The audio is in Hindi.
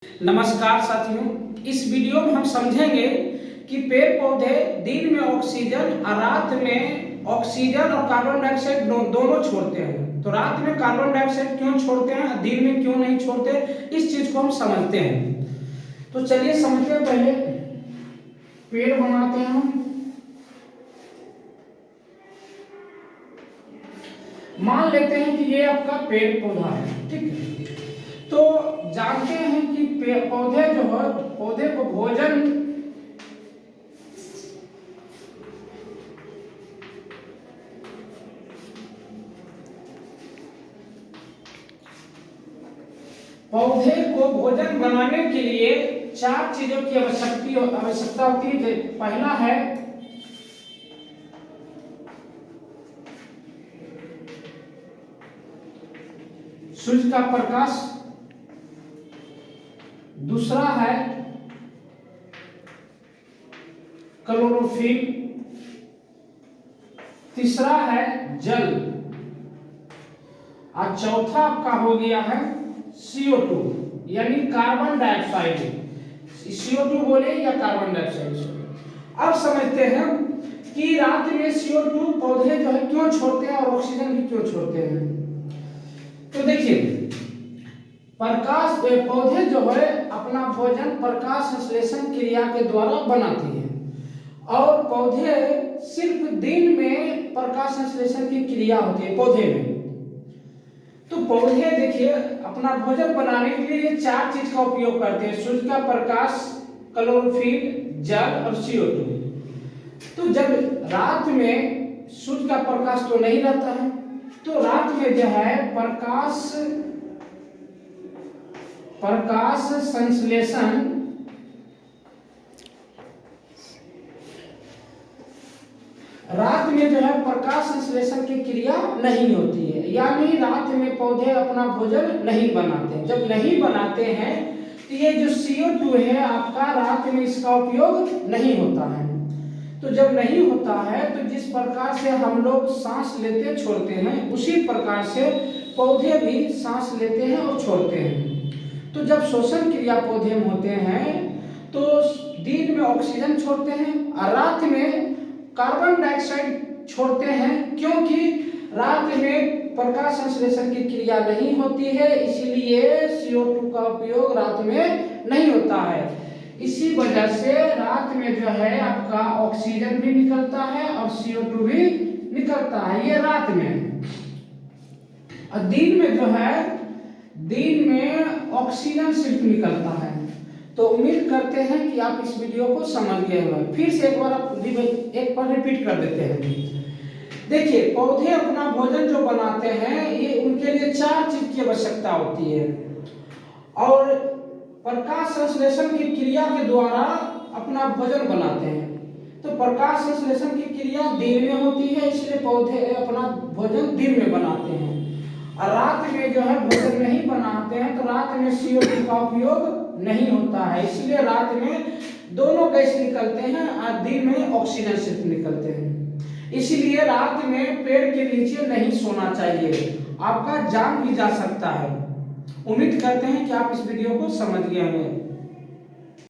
नमस्कार साथियों, इस वीडियो में हम समझेंगे कि पेड़ पौधे दिन में ऑक्सीजन और रात में ऑक्सीजन और कार्बन डाइऑक्साइड दोनों छोड़ते हैं। तो रात में कार्बन डाइऑक्साइड क्यों छोड़ते हैं, दिन में क्यों नहीं छोड़ते, इस चीज को हम समझते हैं। तो चलिए समझते हैं। पहले पेड़ बनाते हैं हम। मान लेते हैं कि ये आपका पेड़ पौधा है, ठीक है। तो जानते हैं कि पौधे जो है, पौधे को भोजन बनाने के लिए चार चीजों की आवश्यकता होती है। पहला है सूर्य का प्रकाश, दूसरा है क्लोरोफिल, तीसरा है जल, और चौथा आपका हो गया है CO2 यानी कार्बन डाइऑक्साइड। CO2 बोले या कार्बन डाइऑक्साइड। अब समझते हैं कि रात में CO2 पौधे जो है क्यों छोड़ते हैं और ऑक्सीजन भी क्यों छोड़ते हैं। तो देखिए, प्रकाश पौधे जो है अपना भोजन प्रकाश संश्लेषण क्रिया के द्वारा बनाती है, और पौधे सिर्फ दिन में प्रकाश संश्लेषण की क्रिया होती है पौधे में। तो पौधे देखिए अपना भोजन बनाने के लिए चार चीज का उपयोग करते हैं: सूर्य का प्रकाश, क्लोरोफिल, जल और CO2। तो जब रात में सूर्य का प्रकाश तो नहीं रहता है, तो रात में जो है प्रकाश संश्लेषण रात में जो है प्रकाश संश्लेषण की क्रिया नहीं होती है, यानी रात में पौधे अपना भोजन नहीं बनाते। जब नहीं बनाते हैं तो ये जो CO2 है आपका, रात में इसका उपयोग नहीं होता है। तो जब नहीं होता है तो जिस प्रकार से हम लोग सांस लेते छोड़ते हैं, उसी प्रकार से पौधे भी सांस लेते हैं और छोड़ते हैं। तो जब श्वसन क्रिया पौधे में होते हैं तो दिन में ऑक्सीजन छोड़ते हैं और रात में कार्बन डाइऑक्साइड छोड़ते हैं, क्योंकि रात में प्रकाश संश्लेषण की क्रिया नहीं होती है, इसीलिए CO2 का उपयोग रात में नहीं होता है। इसी वजह से रात में जो है आपका ऑक्सीजन भी निकलता है और CO2 भी निकलता है, ये रात में। और दिन में जो है, दिन में ऑक्सीजन सिर्फ निकलता है। तो उम्मीद करते हैं कि आप इस वीडियो को समझ गए होंगे। फिर से एक बार रिपीट कर देते हैं। देखिए, पौधे अपना भोजन जो बनाते हैं, ये उनके लिए चार चीज की आवश्यकता होती है, और प्रकाश संश्लेषण की क्रिया के द्वारा अपना भोजन बनाते हैं। तो प्रकाश संश्लेषण की क्रिया दिन में होती है, इसलिए पौधे अपना भोजन दिन में बनाते हैं। और रात में जो है भोजन नहीं बनाते हैं, तो रात में CO2 का उपयोग नहीं होता है, इसलिए रात में दोनों गैस निकलते हैं और दिन में ऑक्सीजन सिर्फ निकलते हैं। इसीलिए रात में पेड़ के नीचे नहीं सोना चाहिए, आपका जान भी जा सकता है। उम्मीद करते हैं कि आप इस वीडियो को समझ गए होंगे।